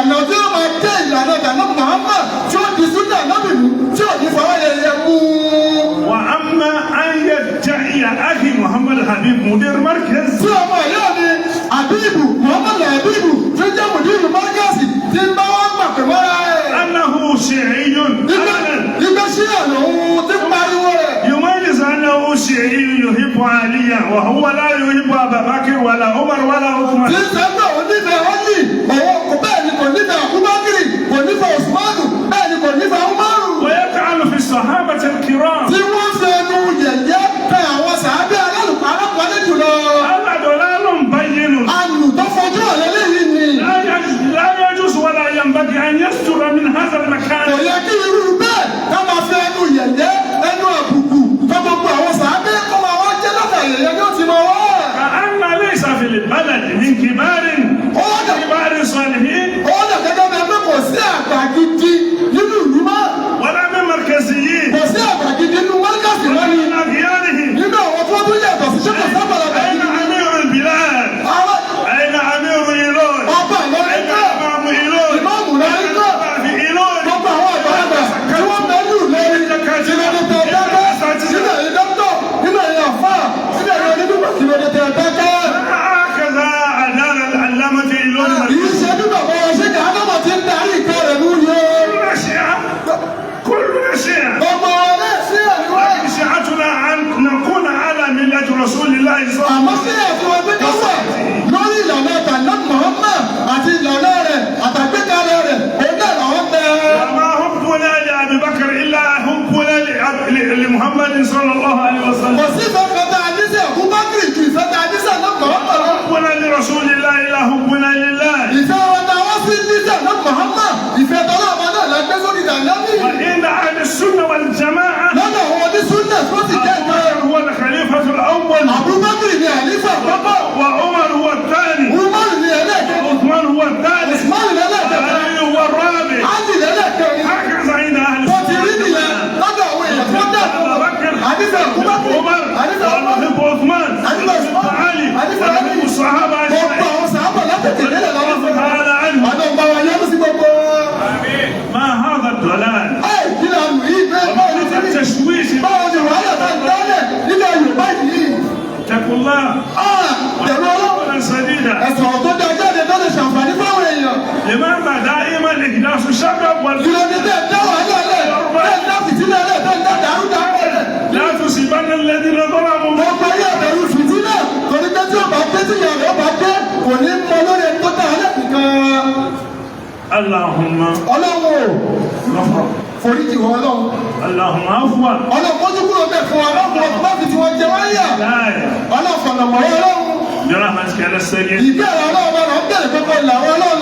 ìlànà tí ó máa jẹ́ ìlànà ìdáná Muhammad tí ó di súnà nábì mú tí ò ní fọwọ́ yẹyẹ mú. وأما أن يدعي أخي محمد الحبيب مدير مركز. tí ọmọ ìyá mi Habibu Muhammad Habibu tí ó jẹ́ mùdírù márkàsì tí ń bá wọn gbà pé mọ́ra ẹ̀. أنه شيعي. ìgbẹ́ sí àná òun tí ń pariwo rẹ̀. يميز أنه شيعي يحب عليا وهو لا يحب أبا بكر ولا عمر ولا عثمان. tí ń sẹ́gbẹ́ òun nífẹ̀ẹ́ ọ́nì ọ̀wọ́ kò bẹ́ẹ̀ ni kò nífẹ̀ẹ́ Abubakar kò nífẹ̀ẹ́ Usmanu bẹ́ẹ̀ ni kò nífẹ̀ẹ́ Umaru. ويجعل في الصحابة الكرام. tí wọ́n fẹnu yẹ̀yẹ́ pé àwọn sàábẹ́ alákọ̀ọ́lẹ̀ jùlọ. هذا ضلال بين. àlù tó fojú ọ̀rẹ́ lẹ́yìn ni. لا يجوز ولا ينبغي أن يصدر من هذا المكان. kò yẹ kí irú bẹ́ẹ̀ ká máa fi ẹnu yẹ̀yẹ́ ẹnu àbùkù tó gbogbo àwọn sàábẹ́ kọ́ máa wá jẹ́ lọ́tà yẹ̀yẹ́ yóò ti máa wá. كأن ليس في البلد من كبار صالحين. ó dà gẹ́gẹ́ bí ẹgbẹ́ kò sí àgbà gidi nínú ìlú mọ́. ولا من مركزيين. kò sí àgbà gidi nínú mọ́ríkàsì ولا lọ́ni. من أغيارهم. nínú àwọn tó tún yàtọ̀ sí ṣẹ́kọ̀ sábàlá أين أمير البلاد؟ أين أمير إيلون؟ ọba ìlọrin أين kọ́ إمام إيلون؟ ìmáàmù lọrin kọ́ في إيلون. gbogbo àwọn àgbàlagbà tí wọ́n bẹ́lú lórí ìrọ̀lẹ́tẹ̀ dákẹ́ sílẹ̀ yìí dọ́kítọ̀ nínú ẹ̀yìn àfà sílẹ̀ yìí onídùúgbò ìrọ̀lẹ́tẹ̀ dákẹ́. هكذا أدار العلامة إيلون. kìí ṣe bí bàbá wọn ṣe kí ádámọ̀ ti ń darí ìkọ́ rẹ̀ mú ni ó. كلنا شيعة. كلنا شيعة. ọmọ ọlẹ́ sí àríwá. لكن شيعتنا أن نكون على ملة رسول الله صلى الله àmọ́ عليه sí وسلم. àtiwọ́ gbé káwà lórí ìlànà ìtànà Muhammad àti ìlànà rẹ̀ àtàgbékalẹ̀ rẹ̀ òun náà làwọn bẹ̀rẹ̀. وما حبنا لأبي بكر إلا حبنا لمحمد صلى الله عليه kò وسلم. sí ìfẹ́ kẹta àdísẹ́ Abubakar ju ìfẹ́ ta àdísẹ́ náà Muhammad lọ. حبنا لرسول الله إلا حبنا لله. ìfẹ́ wọn ta wọ́n sí nísẹ́ náà Muhammad ìfẹ́ tọ́lá ọmọ náà la gbé sórí ìdàgbàsí. وإن أهل السنة والجماعة lọ́dọ̀ àwọn onísúnnà tó sì jẹ́ ìjọ هو الخليفة الأول. Abubakar ní àlífà àkọ́kọ́. وعمر هو الثاني. Umar ní ẹlẹ́kẹ̀ẹ́. وعثمان هو الثالث. Usman ní ẹlẹ́kẹ̀ẹ́. وعلي هو الرابع. Ali ní ẹlẹ́kẹ̀ẹ́. هكذا عند أهل tó ti rí السنة. nìyẹn lọ́dọ̀ àwọn èèyàn tó dà. أبو بكر àdísẹ́ Abubakar عمر àdísẹ́ Umar ونحب عثمان àdísẹ́ ونحب Usman علي àdísẹ́ ونحب Ali. الصحابة gbogbo أجمعين. àwọn sàábà látẹ̀tẹ̀ lélẹ̀ lọ́wọ́ fún wa. تعالى عنه. àdó ń bá wa yẹ́nu sí gbogbo. ما هذا الضلال؟ ẹ kí ni àmì yìí bẹ́ẹ̀ báwo ni ti rí. التشويش. báwo ni wàhálà tá ń dálẹ̀ nílẹ̀ Yorùbá yìí. اتقوا الله ẹ̀rọ ọlọ́run قولا سديدا. ẹ̀sọ̀ tó dá jáde tó lè ṣàǹfààní fáwọn èèyàn. لماذا دائما إحداث الشباب ìrọ̀lẹ́ tẹ̀ ń dá wàhálà lẹ̀ tẹ̀ ń dá fìtílẹ̀ lẹ̀ tẹ̀ ń dá dàrúdàpọ̀ lẹ̀. لا تصيبن الذين ظلموا. gbogbo ayé àbẹ̀rù fìtílẹ̀ torí pé tí ọba dé tí ìyàrá ọba dé kò ní mọ lórí ẹni tó dá alẹ́ nìkan. اللهم ọlọ́run غفر. foríjì wọn ọlọ́run. اللهم عفوا. ọlọ́run kójú kúrò bẹ́ẹ̀ fún wa ọlọ́run ọba fi tí wọ́n jẹ wáyà. لا ọlọ́run fọ̀nà mọ́ ọlọ́run. برحمتك على السرير. ìbéèrè ọlọ́run ọlọ́run bẹ̀rẹ̀ pé kó là wọ́n ọlọ́run